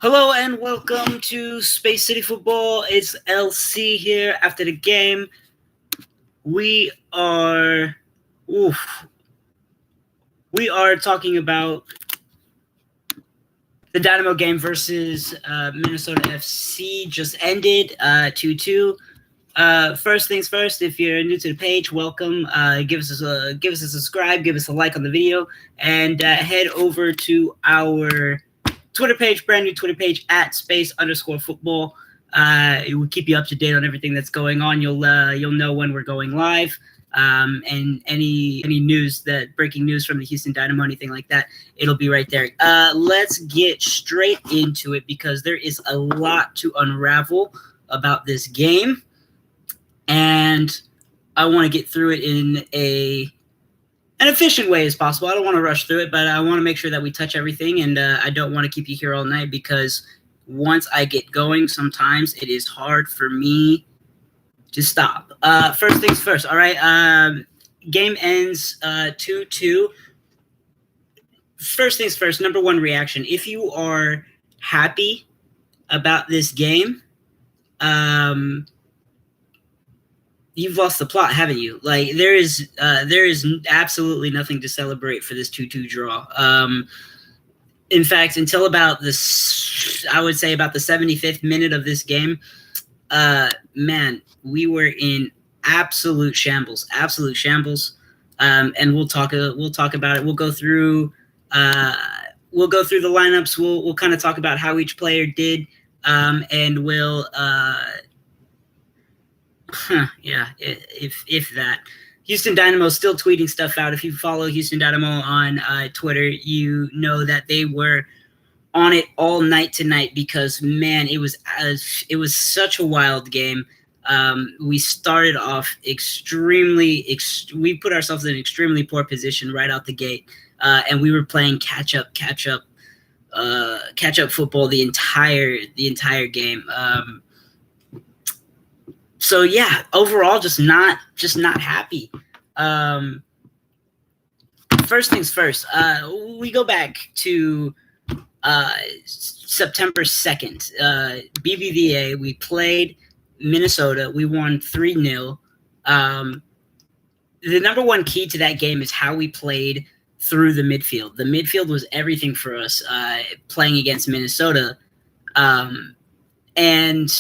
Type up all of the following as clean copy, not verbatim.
Hello and welcome to Space City Football. It's LC here. After the game, we are talking about the Dynamo game versus Minnesota FC. Just ended 2-2. First things first, if you're new to the page, welcome. Give us a subscribe, give us a like on the video, and head over to our Twitter page, brand new Twitter page at @space_football. It will keep you up to date on everything that's going on. You'll know when we're going live, and any news, that breaking news from the Houston Dynamo, anything like that, it'll be right there. Let's get straight into it because there is a lot to unravel about this game, and I want to get through it in an efficient way as possible. I don't want to rush through it, but I want to make sure that we touch everything, and I don't want to keep you here all night because once I get going, sometimes it is hard for me to stop. First things first, all right? Game ends 2-2. First things first, number one reaction. If you are happy about this game, you've lost the plot, haven't you? Like there is absolutely nothing to celebrate for this 2-2 draw. In fact, until about I would say about the 75th minute of this game, man, we were in absolute shambles. And we'll talk about it. We'll go through the lineups. We'll kind of talk about how each player did, and we'll. If that. Houston Dynamo still tweeting stuff out. If you follow Houston Dynamo on Twitter, you know that they were on it all night tonight because, man, it was such a wild game. We started off we put ourselves in an extremely poor position right out the gate, and we were playing catch up football the entire game. So yeah, overall, just not happy. First things first, we go back to September 2nd. BBVA, we played Minnesota. We won 3-0. The number one key to that game is how we played through the midfield. The midfield was everything for us playing against Minnesota. And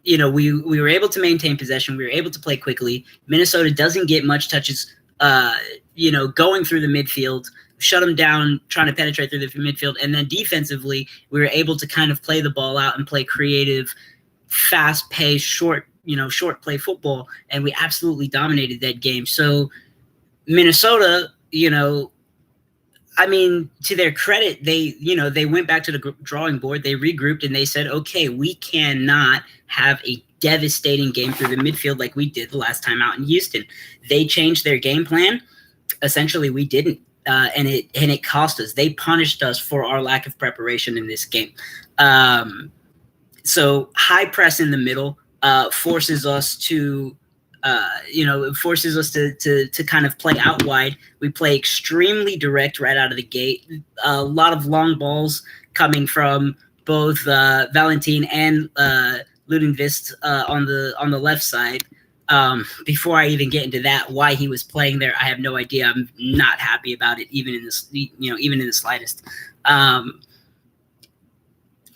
you know, we were able to maintain possession. We were able to play quickly. Minnesota doesn't get much touches, going through the midfield, shut them down, trying to penetrate through the midfield. And then defensively, we were able to kind of play the ball out and play creative, fast-paced, short play football. And we absolutely dominated that game. So Minnesota, to their credit, they went back to the drawing board. They regrouped and they said, okay, we cannot have a devastating game through the midfield like we did the last time out in Houston. They changed their game plan. Essentially, we didn't, and it cost us. They punished us for our lack of preparation in this game. So high press in the middle forces us to kind of play out wide. We play extremely direct right out of the gate. A lot of long balls coming from both Valentin and Ludenvist on the left side. Before I even get into that, why he was playing there, I have no idea. I'm not happy about it, even in the slightest.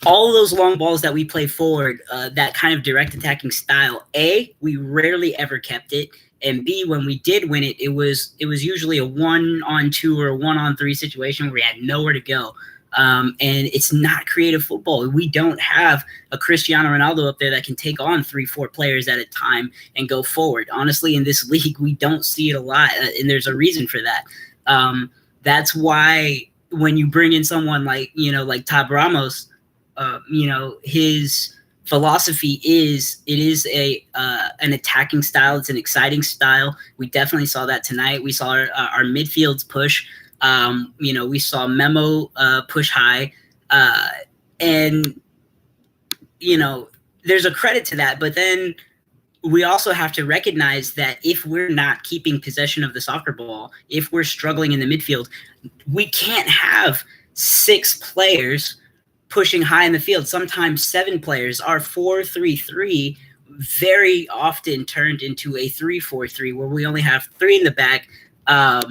All of those long balls that we play forward, that kind of direct attacking style, A, we rarely ever kept it, and B, when we did win it, it was usually a 1-on-2 or a 1-on-3 situation where we had nowhere to go. And it's not creative football. We don't have a Cristiano Ronaldo up there that can take on 3-4 players at a time and go forward. Honestly, in this league, we don't see it a lot, and there's a reason for that. That's why when you bring in someone like Tab Ramos, his philosophy is an attacking style. It's an exciting style. We definitely saw that tonight. We saw our midfields push. We saw Memo push high, and there's a credit to that. But then we also have to recognize that if we're not keeping possession of the soccer ball, if we're struggling in the midfield, we can't have 6 players pushing high in the field. Sometimes 7 players. Our 4-3-3 very often turned into a 3-4-3 where we only have 3 in the back,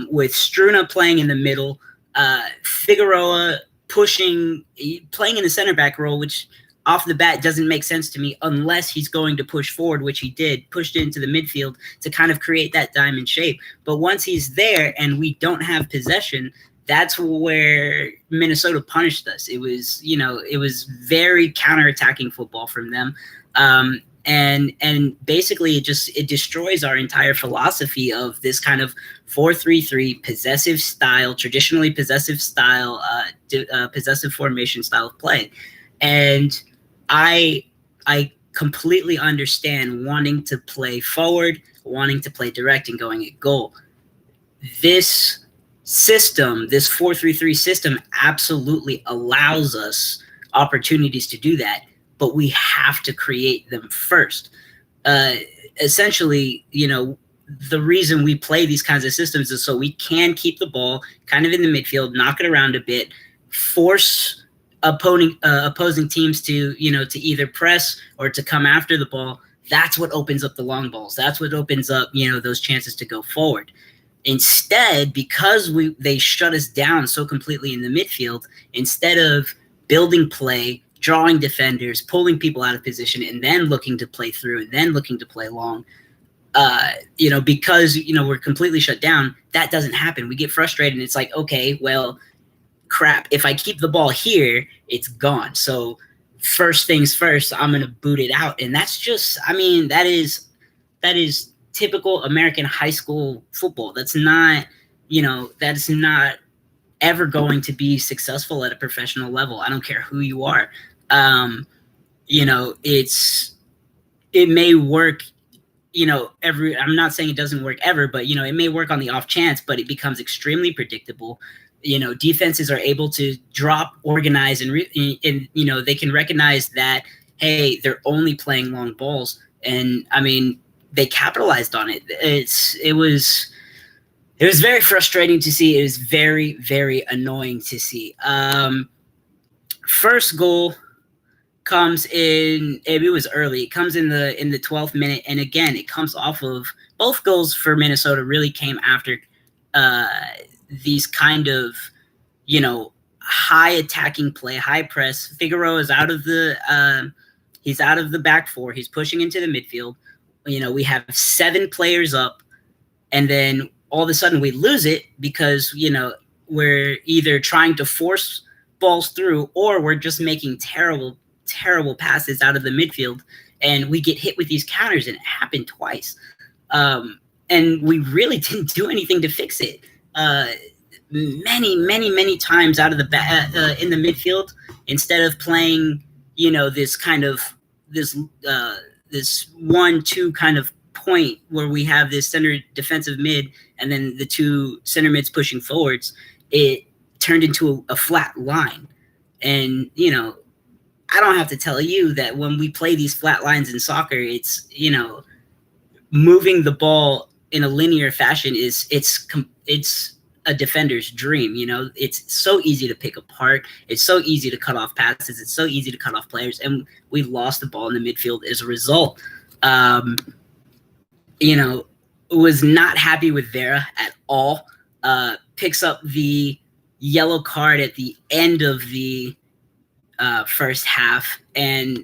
with Struna playing in the middle, Figueroa playing in the center back role, which off the bat doesn't make sense to me unless he's going to push forward, which he did, pushed into the midfield to kind of create that diamond shape. But once he's there and we don't have possession, that's where Minnesota punished us. It was, it was very counterattacking football from them. And basically it destroys our entire philosophy of this kind of 4-3-3 possessive style, traditionally possessive style, possessive formation style of play. And I completely understand wanting to play forward, wanting to play direct, and going at goal. This system, this 4-3-3 system, absolutely allows us opportunities to do that, but we have to create them first. Essentially, the reason we play these kinds of systems is so we can keep the ball kind of in the midfield, knock it around a bit, force opposing teams to either press or to come after the ball. That's what opens up the long balls. That's what opens up those chances to go forward. Instead, because they shut us down so completely in the midfield, instead of building play, drawing defenders, pulling people out of position, and then looking to play through, and then looking to play long, because we're completely shut down, that doesn't happen. We get frustrated, and it's like, okay, well, crap, if I keep the ball here, it's gone. So first things first, I'm going to boot it out. And that's just, that is typical American high school football. That's not, that's not ever going to be successful at a professional level. I don't care who you are. It may work, I'm not saying it doesn't work ever, but, it may work on the off chance, but it becomes extremely predictable. Defenses are able to drop, organize, and they can recognize that, hey, they're only playing long balls. And they capitalized on it. It was very frustrating to see. It was very, very annoying to see. First goal comes in, it was early. It comes in the 12th minute. And again, it comes off of both goals for Minnesota really came after these kind of, high attacking play, high press. Figueroa is out of the back four. He's pushing into the midfield. We have 7 players up, and then all of a sudden we lose it because, we're either trying to force balls through or we're just making terrible, terrible passes out of the midfield, and we get hit with these counters, and it happened twice. And we really didn't do anything to fix it. Many times out of the in the midfield, instead of playing, this kind of this 1-2 kind of point where we have this center defensive mid and then the 2 center mids pushing forwards, it turned into a flat line. And I don't have to tell you that when we play these flat lines in soccer, it's moving the ball in a linear fashion it's a defender's dream. It's so easy to pick apart. It's so easy to cut off passes. It's so easy to cut off players. And we lost the ball in the midfield as a result. Was not happy with Vera at all. Picks up the yellow card at the end of the first half. And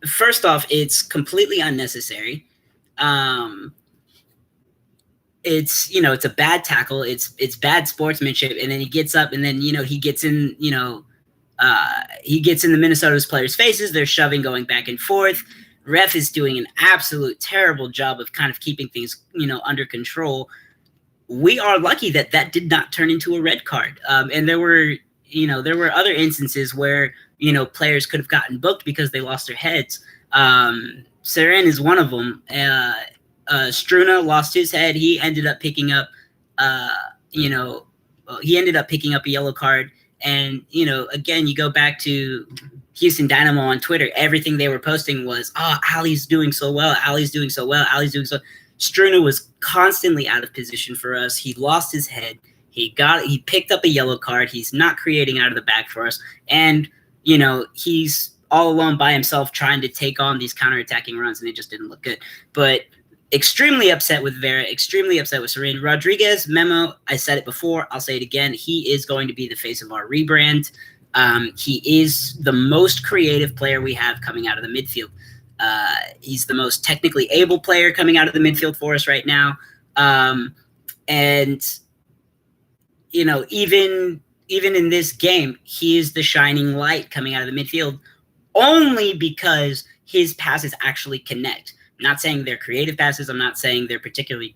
first off, it's completely unnecessary. It's it's a bad tackle. It's bad sportsmanship. And then he gets up, and then he gets in the Minnesota's players' faces. They're shoving, going back and forth. Ref is doing an absolute terrible job of kind of keeping things under control. We are lucky that did not turn into a red card. And there were other instances where players could have gotten booked because they lost their heads. Seren is one of them. Struna lost his head. He ended up picking up, a yellow card. And, again, you go back to Houston Dynamo on Twitter. Everything they were posting was, Ali's doing so well. Ali's doing so. Struna was constantly out of position for us. He lost his head. He picked up a yellow card. He's not creating out of the back for us. And, he's all alone by himself trying to take on these counterattacking runs, and it just didn't look good. But extremely upset with Vera, extremely upset with Serene. Rodriguez, Memo, I said it before, I'll say it again. He is going to be the face of our rebrand. He is the most creative player we have coming out of the midfield. He's the most technically able player coming out of the midfield for us right now. And, even in this game, he is the shining light coming out of the midfield only because his passes actually connect. I'm not saying they're creative passes. I'm not saying they're particularly,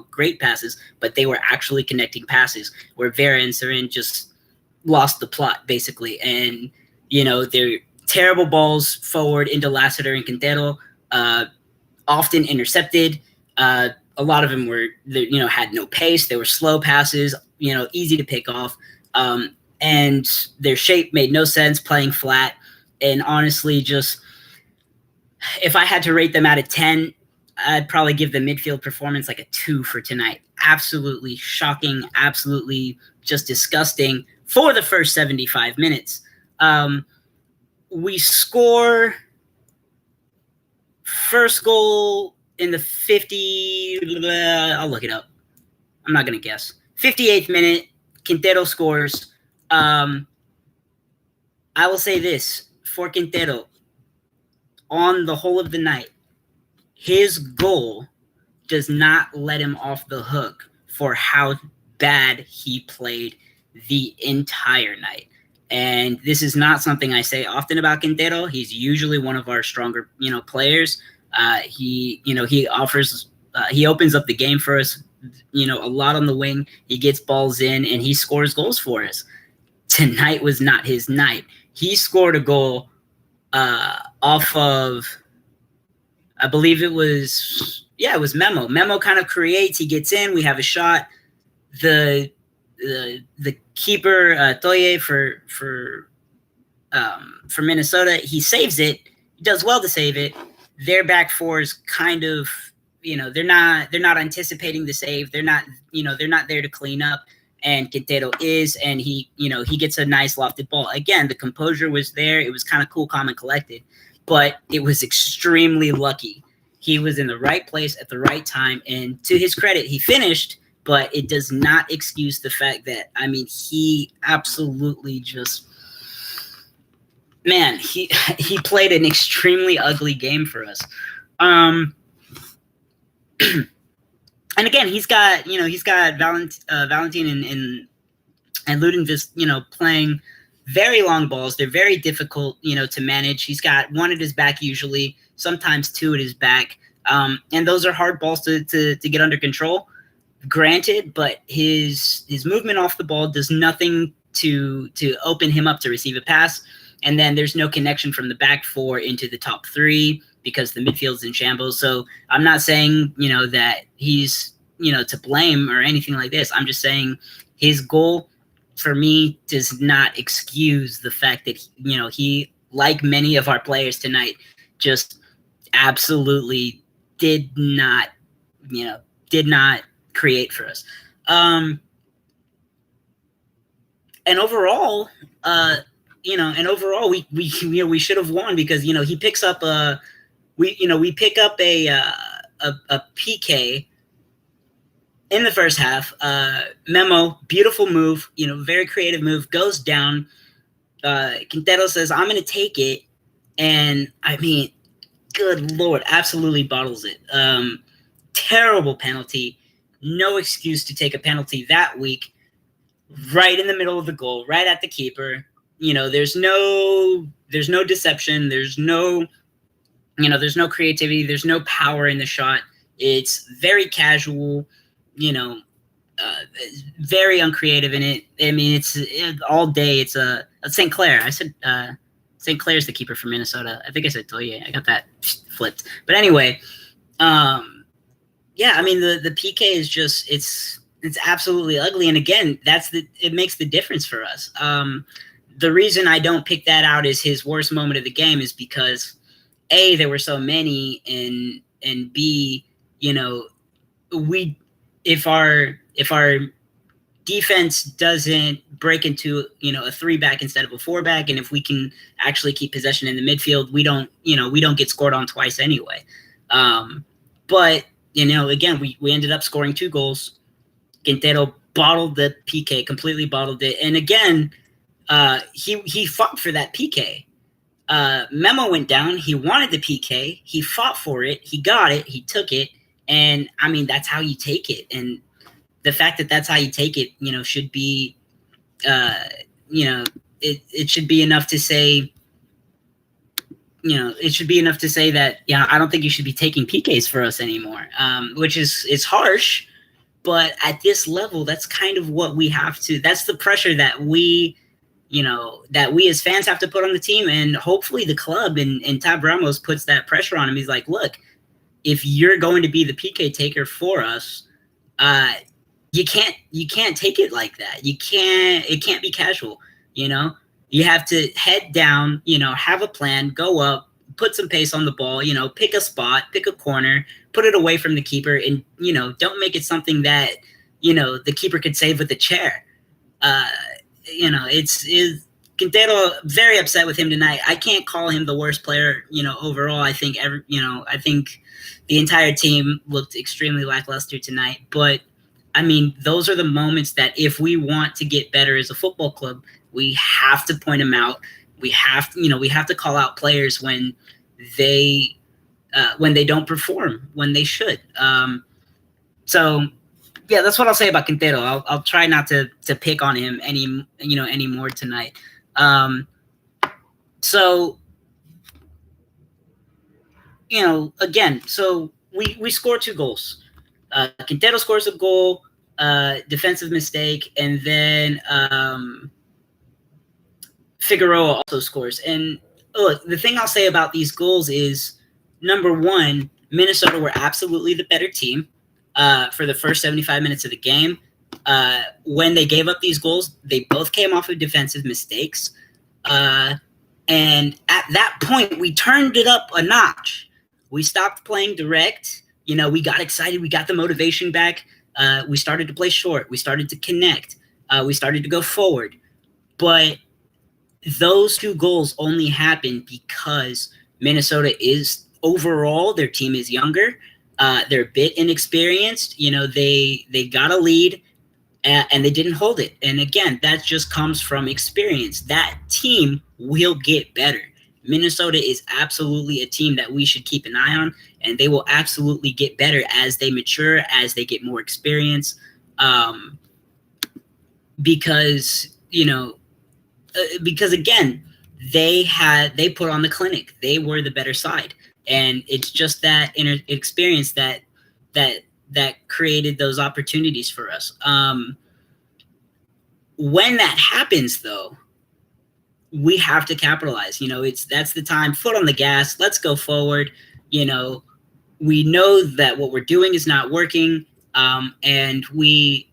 great passes, but they were actually connecting passes where Vera and Serene just lost the plot, basically. And, they're terrible balls forward into Lassiter and Quintero, often intercepted. A lot of them were, had no pace. They were slow passes, easy to pick off. And their shape made no sense playing flat. And honestly, just if I had to rate them out of 10, I'd probably give the midfield performance like a 2 for tonight. Absolutely shocking, absolutely just disgusting for the first 75 minutes. We score first goal in the 50, I'll look it up. I'm not going to guess. 58th minute, Quintero scores. I will say this, for Quintero, on the whole of the night, his goal does not let him off the hook for how bad he played the entire night. And this is not something I say often about Quintero. He's usually one of our stronger, players. He offers, he opens up the game for us, a lot on the wing. He gets balls in and he scores goals for us. Tonight was not his night. He scored a goal off of, I believe it was Memo. Memo kind of creates, he gets in, we have a shot. The keeper, Toye for Minnesota, he saves it. He does well to save it. Their back four is kind of, they're not anticipating the save. They're not there to clean up. And Quintero is, and he gets a nice lofted ball. Again, the composure was there. It was kind of cool, calm, and collected, but it was extremely lucky. He was in the right place at the right time, and to his credit, he finished, but it does not excuse the fact that, he absolutely just, man, he played an extremely ugly game for us. And again, he's got Valentin and Ludenvis, playing very long balls. They're very difficult, to manage. He's got one at his back usually, sometimes two at his back. And those are hard balls to get under control, granted, but his movement off the ball does nothing to open him up to receive a pass. And then there's no connection from the back four into the top three because the midfield's in shambles. So I'm not saying, that he's, to blame or anything like this. I'm just saying his goal for me does not excuse the fact that, he, like many of our players tonight, just absolutely did not create for us. And overall, we should have won because, he picks up we pick up a PK in the first half. Memo, beautiful move, very creative move, goes down. Quintero says, I'm going to take it. And good Lord, absolutely bottles it. Terrible penalty. No excuse to take a penalty that weak. Right in the middle of the goal, right at the keeper. There's no deception. There's no creativity. There's no power in the shot. It's very casual, very uncreative in it. It's all day. It's St. Clair. I said St. Clair's the keeper for Minnesota. I think I said Toye. I got that flipped. But anyway, the PK is just it's absolutely ugly. And again, it makes the difference for us. The reason I don't pick that out as his worst moment of the game is because A, there were so many, and B, if our defense doesn't break into, a 3-back instead of a 4-back, and if we can actually keep possession in the midfield, we don't get scored on twice anyway. But again, we ended up scoring 2 goals. Quintero bottled the PK, completely bottled it, and again, he fought for that PK. Memo went down. He wanted the PK. He fought for it. He got it. He took it, and I mean that's how you take it. And the fact that that's how you take it, should be, it should be enough to say, it should be enough to say that, I don't think you should be taking PKs for us anymore, which is harsh, but at this level, that's kind of what we have to, that's the pressure that we as fans have to put on the team, and hopefully the club and Tab Ramos puts that pressure on him. He's like, look, if you're going to be the PK taker for us, you can't take it like that. It can't be casual, You have to head down, have a plan, go up, put some pace on the ball, pick a spot, pick a corner, put it away from the keeper, and, don't make it something that, the keeper could save with a chair. It's Quintero, very upset with him tonight. I can't call him the worst player, overall. I think I think the entire team looked extremely lackluster tonight, but I mean, those are the moments that if we want to get better as a football club, we have to point them out. We have to call out players when they don't perform when they should. So yeah, that's what I'll say about Quintero. I'll try not to pick on him anymore tonight. So again, so we score 2 goals. Quintero scores a goal, defensive mistake, and then Figueroa also scores. And look, the thing I'll say about these goals is, number one, Minnesota were absolutely the better team for the first 75 minutes of the game. When they gave up these goals, they both came off of defensive mistakes. And at that point, we turned it up a notch. We stopped playing direct. We got excited. We got the motivation back. We started to play short. We started to connect. We started to go forward. But those 2 goals only happened because Minnesota is overall, their team is younger. They're a bit inexperienced. They got a lead and they didn't hold it. And again, that just comes from experience. That team will get better. Minnesota is absolutely a team that we should keep an eye on, and they will absolutely get better as they mature, as they get more experience. Because again, they put on the clinic. They were the better side, and it's just that inner experience that created those opportunities for us. When that happens, though, we have to capitalize. That's the time. Foot on the gas. Let's go forward. We know that what we're doing is not working, and we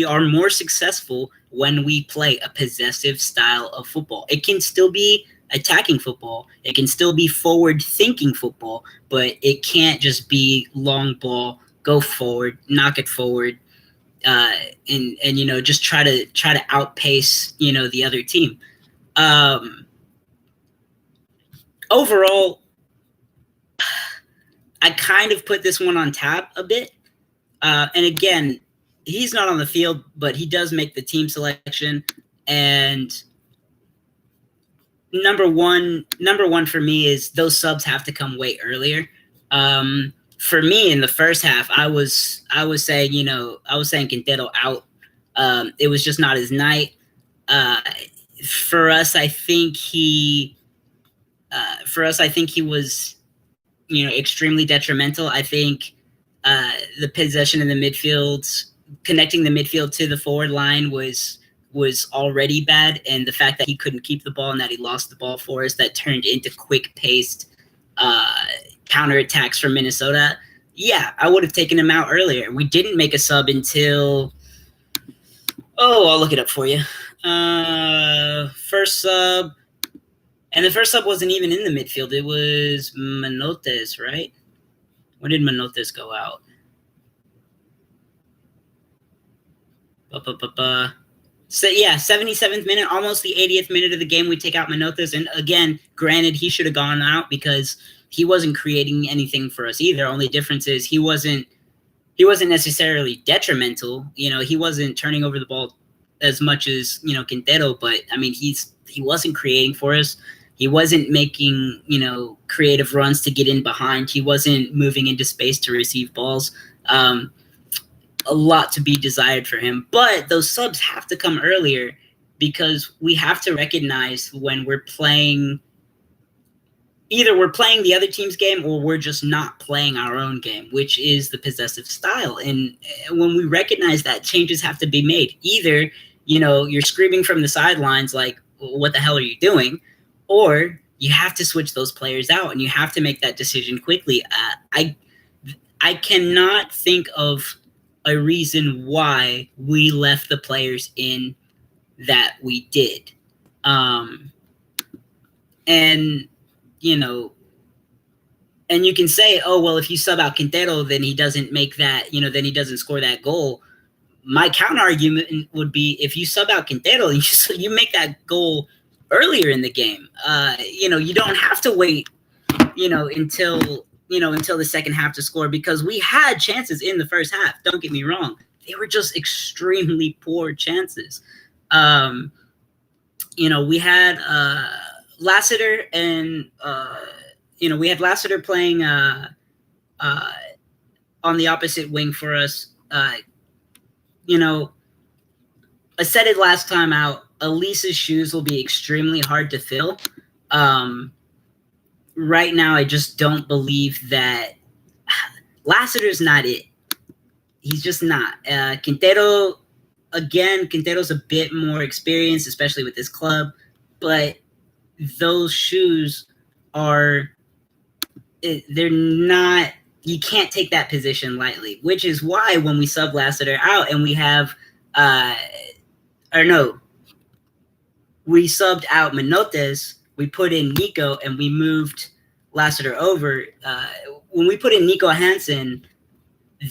are more successful when we play a possessive style of football. It can still be attacking football. It can still be forward-thinking football, but it can't just be long ball, go forward, knock it forward, and just try to outpace the other team. Overall, I kind of put this one on tap a bit. And again, he's not on the field, but he does make the team selection. And number one for me is those subs have to come way earlier. For me, in the first half, I was saying Quintero out. It was just not his night. For us, I think he was, extremely detrimental. I think the possession in the midfield, connecting the midfield to the forward line was already bad, and the fact that he couldn't keep the ball and that he lost the ball for us, that turned into quick-paced counterattacks from Minnesota. Yeah, I would have taken him out earlier. We didn't make a sub until, I'll look it up for you. First sub, and the first sub wasn't even in the midfield. It was Manotes, right? When did Manotes go out? So yeah, 77th minute, almost the 80th minute of the game, we take out Mnufc, and again, granted, he should have gone out because he wasn't creating anything for us either. Only difference is he wasn't necessarily detrimental. He wasn't turning over the ball as much as Quintero, but I mean, he wasn't creating for us. He wasn't making creative runs to get in behind. He wasn't moving into space to receive balls. A lot to be desired for him, but those subs have to come earlier because we have to recognize when we're playing. Either we're playing the other team's game or we're just not playing our own game, which is the possessive style. And when we recognize that, changes have to be made. Either, you're screaming from the sidelines like, what the hell are you doing? Or you have to switch those players out and you have to make that decision quickly. I cannot think of a reason why we left the players in that we did. And you can say, oh, well, if you sub out Quintero, then he doesn't make that, then he doesn't score that goal. My counter argument would be if you sub out Quintero, you make that goal earlier in the game. You don't have to wait, until the second half to score, because we had chances in the first half. Don't get me wrong. They were just extremely poor chances. We had Lassiter and we had Lassiter playing on the opposite wing for us. I said it last time out, Elise's shoes will be extremely hard to fill. Right now, I just don't believe that Lassiter's not it. He's just not. Quintero's a bit more experienced, especially with this club, but those shoes they're not, you can't take that position lightly, which is why when we sub Lassiter out and we have, we subbed out Menotes, we put in Nico and we moved Lassiter over. When we put in Nico Hansen,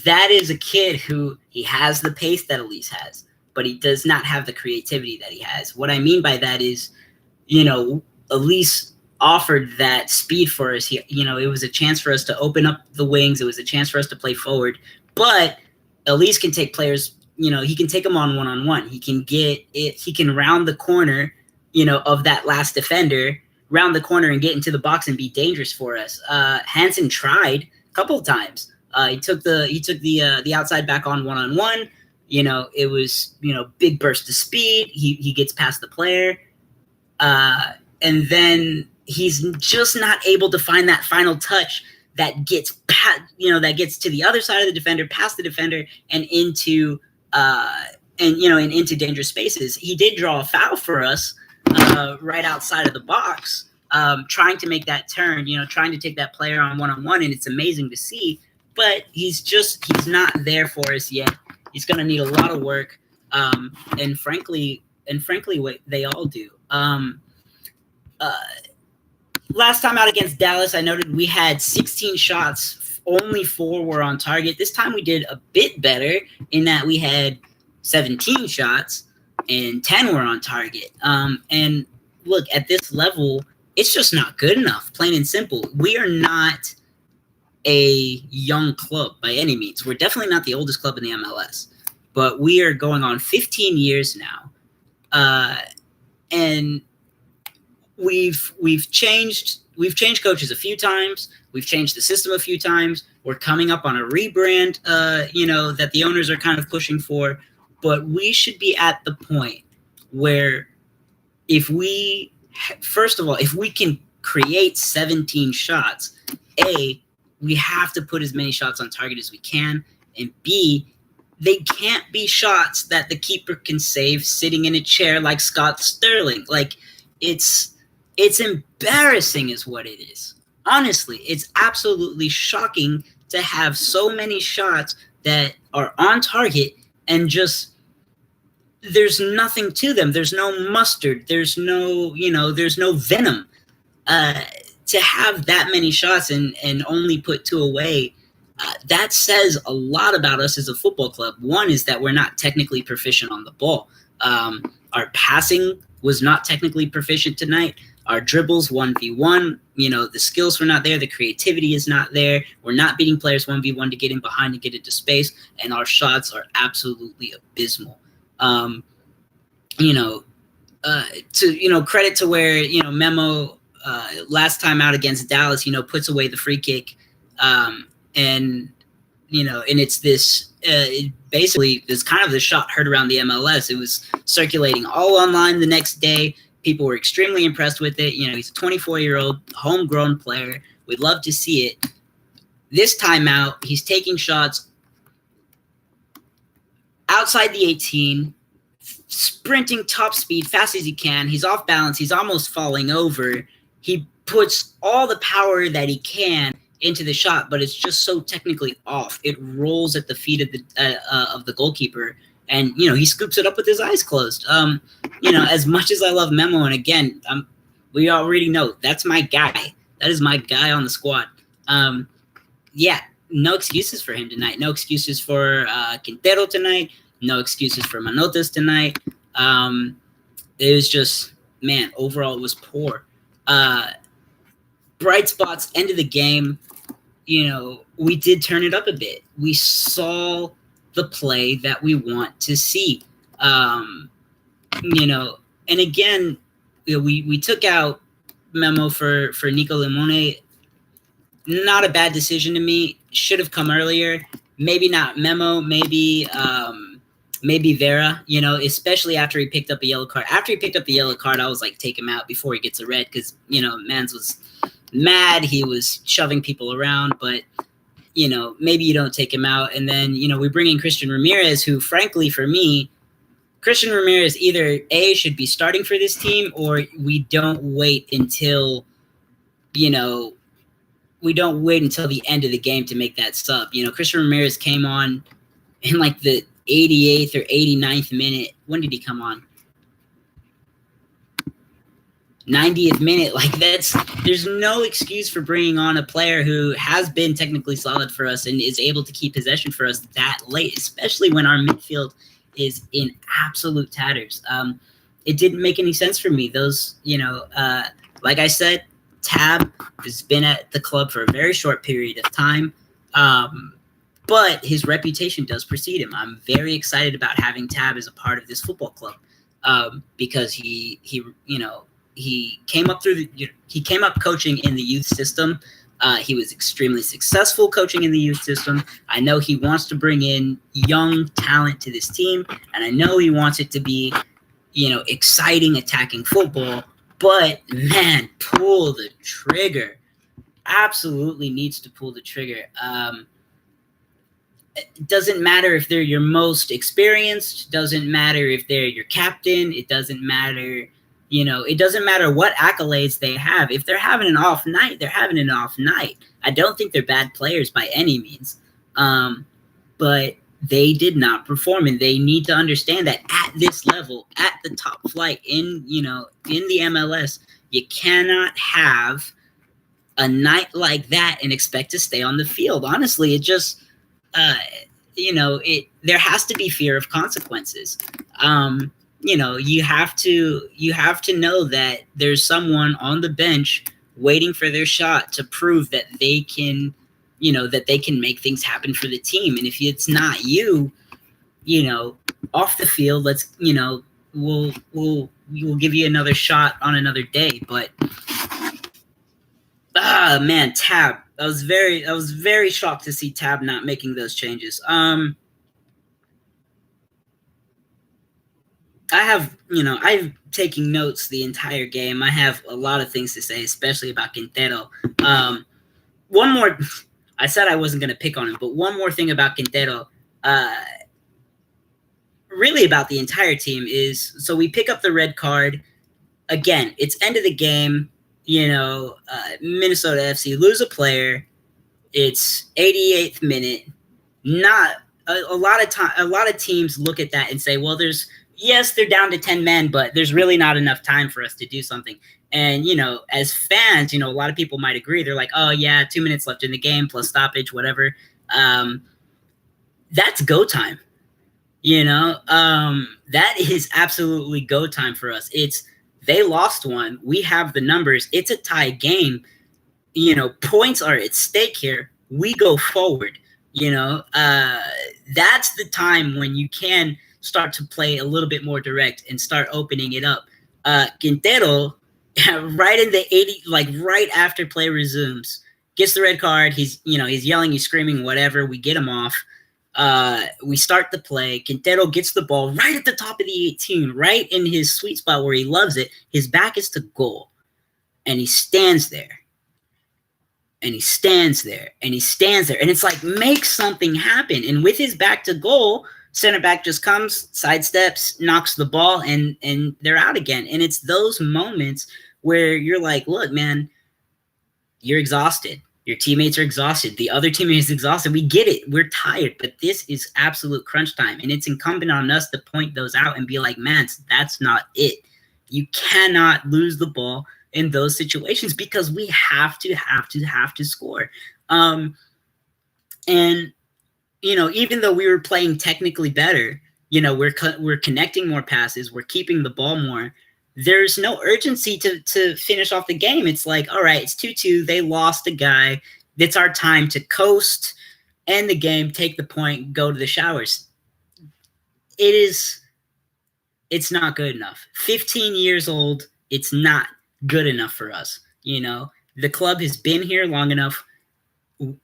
that is a kid who he has the pace that Elise has, but he does not have the creativity that he has. What I mean by that is, Elise offered that speed for us. It was a chance for us to open up the wings. It was a chance for us to play forward. But Elise can take players, he can take them on one-on-one. He can get it. He can round the corner, of that last defender, round the corner and get into the box and be dangerous for us. Hansen tried a couple of times. He took the outside back on one-on-one. It was, big burst of speed. He gets past the player. And then he's just not able to find that final touch that gets to the other side of the defender, past the defender, and into into dangerous spaces. He did draw a foul for us right outside of the box, trying to make that turn, trying to take that player on one-on-one, and it's amazing to see. But he's not there for us yet. He's going to need a lot of work, and frankly, what they all do. Last time out against Dallas, I noted we had 16 shots. Only 4 were on target. This time we did a bit better in that we had 17 shots and 10 were on target. And look, at this level, it's just not good enough, plain and simple. We are not a young club by any means. We're definitely not the oldest club in the MLS, but we are going on 15 years now. And we've changed coaches a few times. We've changed the system a few times. We're coming up on a rebrand, that the owners are kind of pushing for. But we should be at the point where if we can create 17 shots, A, we have to put as many shots on target as we can, and B, they can't be shots that the keeper can save sitting in a chair like Scott Sterling. Like, it's embarrassing is what it is. Honestly, it's absolutely shocking to have so many shots that are on target and just there's nothing to them. There's no mustard. There's no venom. To have that many shots and only put 2 away, That says a lot about us as a football club. One is that we're not technically proficient on the ball. Our passing was not technically proficient tonight. Our dribbles 1v1, the skills were not there. The creativity is not there. We're not beating players 1v1 to get in behind, to get into space. And our shots are absolutely abysmal. Credit to where, Memo, last time out against Dallas, puts away the free kick. And it's this, basically it's kind of the shot heard around the MLS. It was circulating all online the next day. People were extremely impressed with it. He's a 24-year-old homegrown player. We'd love to see it. This time out, he's taking shots outside the 18, sprinting top speed, fast as he can. He's off balance. He's almost falling over. He puts all the power that he can into the shot, but it's just so technically off. It rolls at the feet of the goalkeeper, and he scoops it up with his eyes closed. As much as I love Memo, and again, we already know that's my guy. That is my guy on the squad. No excuses for him tonight. No excuses for Quintero tonight. No excuses for Manotas tonight. It was just, man, overall it was poor. Bright spots, end of the game, we did turn it up a bit. We saw the play that we want to see. And again, we took out Memo for Nico Limone. Not a bad decision to me. Should have come earlier. Maybe not Memo, maybe Vera, especially after he picked up a yellow card. After he picked up the yellow card, I was like, take him out before he gets a red, because, Mans was mad. He was shoving people around, but, maybe you don't take him out. And then, we bring in Christian Ramirez, who, frankly, for me, Christian Ramirez either A, should be starting for this team, or we don't wait until, the end of the game to make that sub. Christian Ramirez came on in like the 88th or 89th minute. When did he come on? 90th minute. There's no excuse for bringing on a player who has been technically solid for us and is able to keep possession for us that late, especially when our midfield is in absolute tatters. It didn't make any sense for me. Those, like I said, Tab has been at the club for a very short period of time, but his reputation does precede him. I'm very excited about having Tab as a part of this football club, because he came up coaching in the youth system. He was extremely successful coaching in the youth system. I know he wants to bring in young talent to this team, and I know he wants it to be, exciting attacking football. But, man, pull the trigger. Absolutely needs to pull the trigger. It doesn't matter if they're your most experienced. Doesn't matter if they're your captain. It doesn't matter, it doesn't matter what accolades they have. If they're having an off night, they're having an off night. I don't think they're bad players by any means. But they did not perform, and they need to understand that at this level, at the top flight in the MLS, you cannot have a night like that and expect to stay on the field. Honestly, it just, there has to be fear of consequences. You have to know that there's someone on the bench waiting for their shot to prove that they can, that they can make things happen for the team. And if it's not you, off the field, let's, we'll give you another shot on another day. But man, Tab. I was very shocked to see Tab not making those changes. I've taken notes the entire game. I have a lot of things to say, especially about Quintero. One more, I said I wasn't going to pick on him, but one more thing about Quintero, really about the entire team is, so we pick up the red card. Again, it's end of the game. Minnesota FC lose a player. It's 88th minute. Not a lot of teams look at that and say, well, they're down to 10 men, but there's really not enough time for us to do something. And, as fans, a lot of people might agree. They're like, oh, yeah, 2 minutes left in the game plus stoppage, whatever. That's go time. That is absolutely go time for us. They lost one. We have the numbers. It's a tie game. Points are at stake here. We go forward. That's the time when you can start to play a little bit more direct and start opening it up. Quintero, right in the 80, like right after play resumes, gets the red card. He's yelling, he's screaming, whatever. We get him off. We start the play. Quintero gets the ball right at the top of the 18, right in his sweet spot where he loves it. His back is to goal, and he stands there. And he stands there, and he stands there, and it's like, make something happen. And with his back to goal, center back just comes, sidesteps, knocks the ball, and they're out again. And it's those moments where you're like, look, man, you're exhausted. Your teammates are exhausted. The other teammate is exhausted. We get it. We're tired, but this is absolute crunch time. And it's incumbent on us to point those out and be like, man, that's not it. You cannot lose the ball in those situations because we have to score. And, even though we were playing technically better, we're connecting more passes. We're keeping the ball more. There's no urgency to finish off the game. It's like, all right, it's 2-2. They lost a guy. It's our time to coast, end the game, take the point, go to the showers. It's not good enough. 15 years old, it's not good enough for us. The club has been here long enough.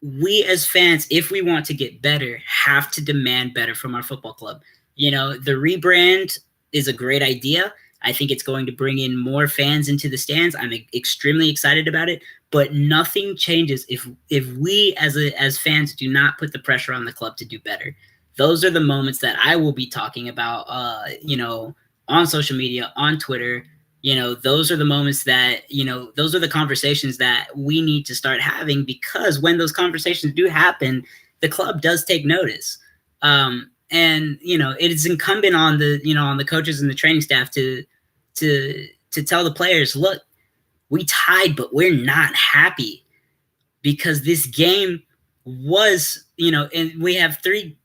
We as fans, if we want to get better, have to demand better from our football club. The rebrand is a great idea. I think it's going to bring in more fans into the stands. I'm extremely excited about it, but nothing changes if we as fans do not put the pressure on the club to do better. Those are the moments that I will be talking about, on social media, on Twitter. Those are the moments that, those are the conversations that we need to start having, because when those conversations do happen, the club does take notice. And, it is incumbent on the coaches and the training staff to tell the players, look, we tied, but we're not happy because this game was, and we have three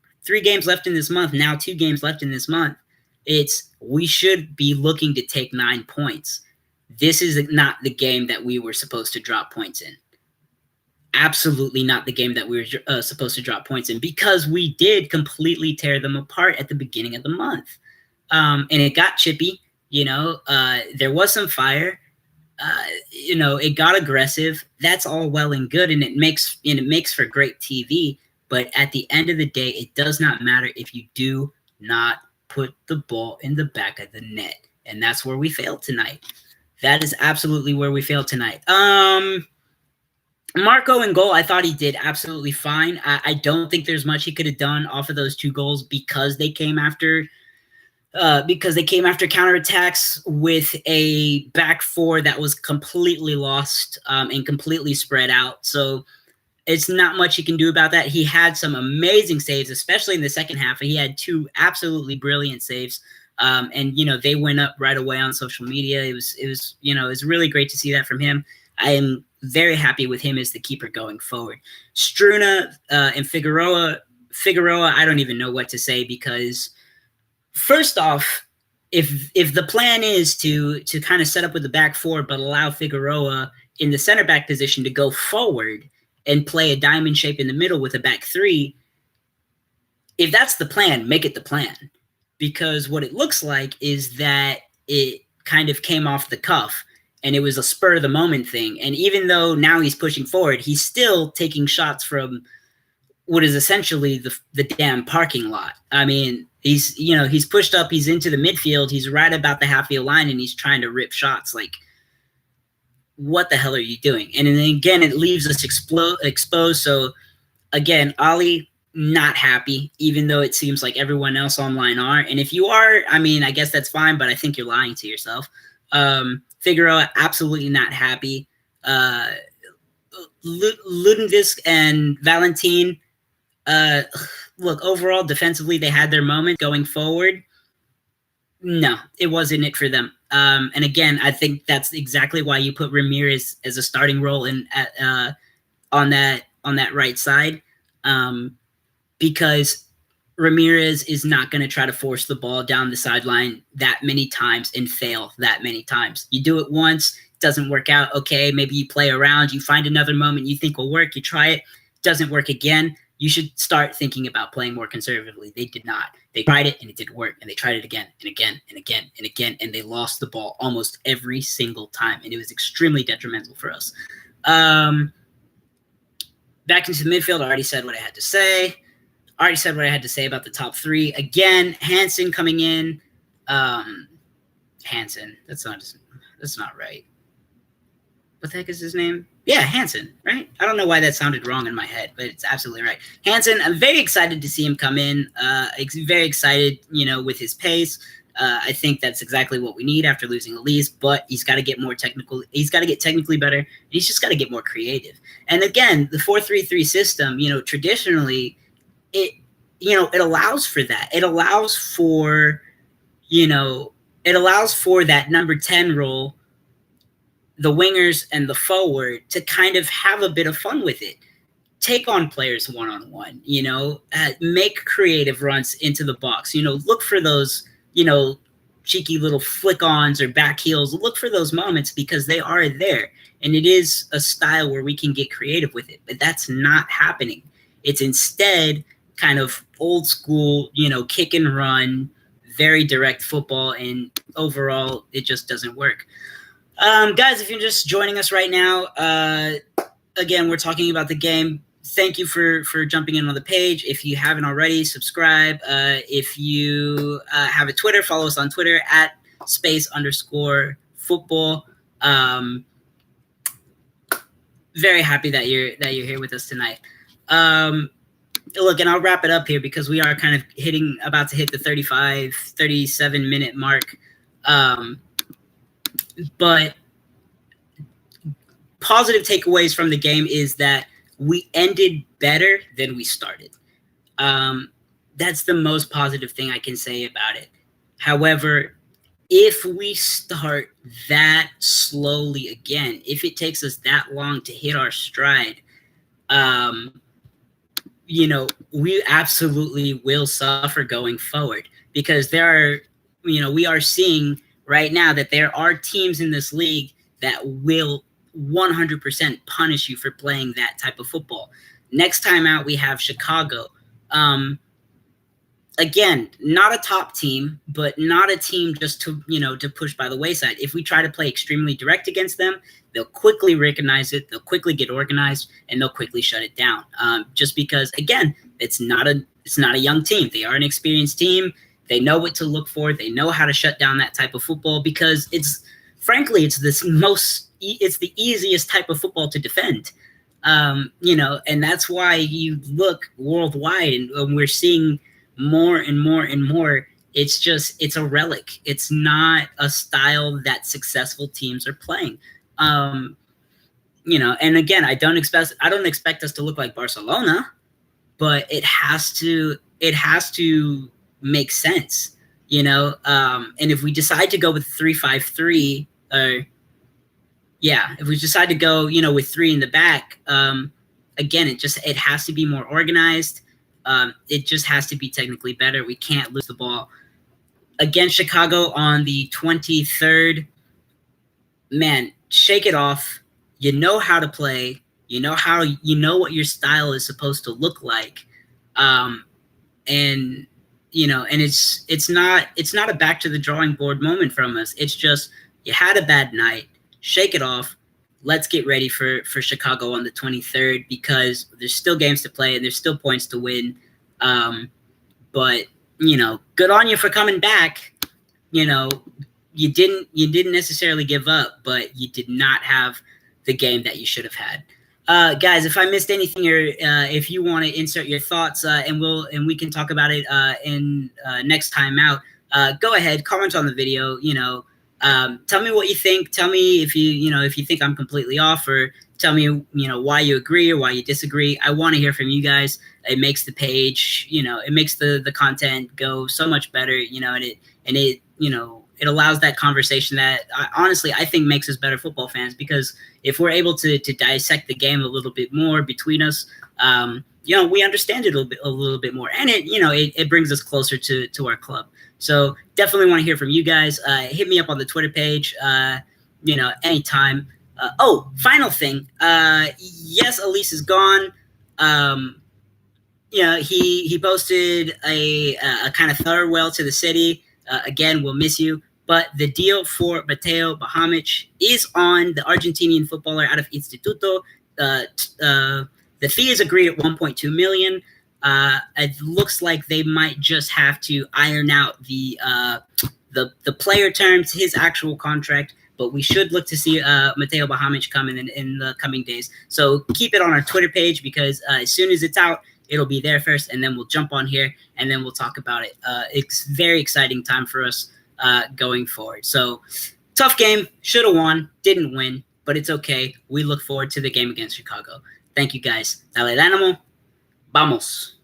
games left in this month, now 2 games left in this month. We should be looking to take 9 points. This is not the game that we were supposed to drop points in. Absolutely not the game that we were supposed to drop points in, because we did completely tear them apart at the beginning of the month. And it got chippy, there was some fire, it got aggressive. That's all well and good. And it makes for great TV. But at the end of the day, it does not matter if you do not put the ball in the back of the net. And that's where we failed tonight. That is absolutely where we failed tonight. Marco in goal, I thought he did absolutely fine. I don't think there's much he could have done off of those 2 goals because they came after counterattacks with a back 4 that was completely lost and completely spread out. So it's not much you can do about that. He had some amazing saves, especially in the second half. He had 2 absolutely brilliant saves. And they went up right away on social media. It was really great to see that from him. I am very happy with him as the keeper going forward. Struna and Figueroa, I don't even know what to say, because first off, if the plan is to kind of set up with the back 4 but allow Figueroa in the center back position to go forward and play a diamond shape in the middle with a back 3, if that's the plan, make it the plan. Because what it looks like is that it kind of came off the cuff and it was a spur of the moment thing. And even though now he's pushing forward, he's still taking shots from what is essentially the damn parking lot. I mean, he's pushed up, he's into the midfield, he's right about the half-field line, and he's trying to rip shots. Like, what the hell are you doing? And then again, it leaves us exposed. So again, Ali, not happy, even though it seems like everyone else online are. And if you are, I mean, I guess that's fine, but I think you're lying to yourself. Figueroa, absolutely not happy. Ludenvisk and Valentin, look, overall, defensively, they had their moment. Going forward, no, it wasn't it for them. And again, I think that's exactly why you put Ramirez as a starting role on that right side. because Ramirez is not going to try to force the ball down the sideline that many times and fail that many times. You do it once, doesn't work out. Okay, maybe you play around, you find another moment you think will work, you try it, doesn't work again. You should start thinking about playing more conservatively. They did not. They tried it and it didn't work, and they tried it again and again and again and again, and they lost the ball almost every single time, and it was extremely detrimental for us. Back into the midfield, I already said what I had to say. About the top three. Again, Hansen coming in. Hansen. That's not right. What the heck is his name? Yeah, Hansen, right? I don't know why that sounded wrong in my head, but it's absolutely right. Hansen, I'm very excited to see him come in. Very excited, with his pace. I think that's exactly what we need after losing Elise, but he's got to get more technical. He's got to get technically better. And he's just got to get more creative. And again, the 4-3-3 system, traditionally, it allows for that. It allows for that number 10 role, the wingers and the forward, to kind of have a bit of fun with it. Take on players one-on-one, make creative runs into the box, look for those, cheeky little flick-ons or back heels. Look for those moments because they are there. And it is a style where we can get creative with it. But that's not happening. It's instead kind of old school, kick and run, very direct football. And overall, it just doesn't work. Guys, if you're just joining us right now, again, we're talking about the game. Thank you for jumping in on the page. If you haven't already, subscribe. If you have a Twitter, follow us on Twitter at @space_football. Very happy that you're here with us tonight. Look, and I'll wrap it up here because we are kind of about to hit the 37 minute mark. But positive takeaways from the game is that we ended better than we started. That's the most positive thing I can say about it. However, if we start that slowly again, if it takes us that long to hit our stride, we absolutely will suffer going forward because we are seeing right now that there are teams in this league that will 100% punish you for playing that type of football. Next time out, we have Chicago. Again, not a top team, but not a team just to push by the wayside. If we try to play extremely direct against them, they'll quickly recognize it, they'll quickly get organized, and they'll quickly shut it down. Just because, again, it's not a young team. They are an experienced team. They know what to look for. They know how to shut down that type of football because it's the easiest type of football to defend. And that's why you look worldwide and we're seeing more and more and more. It's a relic. It's not a style that successful teams are playing. And again, I don't expect us to look like Barcelona, but it has to make sense, and if we decide to go with 3-5-3, if we decide to go, with three in the back, again, it has to be more organized. It just has to be technically better. We can't lose the ball. Against Chicago on the 23rd, man, shake it off. You know how to play. You know what your style is supposed to look like. And it's not a back to the drawing board moment from us. It's just you had a bad night. Shake it off. Let's get ready for Chicago on the 23rd because there's still games to play and there's still points to win. But good on you for coming back. You didn't necessarily give up, but you did not have the game that you should have had. Guys, if I missed anything or if you want to insert your thoughts and we can talk about it in next time out, go ahead, comment on the video. Tell me what you think. Tell me if you think I'm completely off, or tell me why you agree or why you disagree. I want to hear from you guys. It makes the page, it makes the content go so much better, and it allows that conversation that honestly I think makes us better football fans, because if we're able to dissect the game a little bit more between us, we understand it a little bit more, and it brings us closer to our club. So definitely want to hear from you guys. Hit me up on the Twitter page, anytime. Final thing. Yes, Elise is gone. He posted a kind of farewell to the city. Again, we'll miss you. But the deal for Mateo Bahamic is on. The Argentinian footballer out of Instituto. The fee is agreed at 1.2 million. It looks like they might just have to iron out the player terms, his actual contract. But we should look to see Mateo Bahamic come in the coming days. So keep it on our Twitter page, because as soon as it's out, it'll be there first, and then we'll jump on here and then we'll talk about it. It's very exciting time for us going forward. So tough game, should have won, didn't win, but it's okay. We look forward to the game against Chicago. Thank you guys. Dale Dynamo, vamos.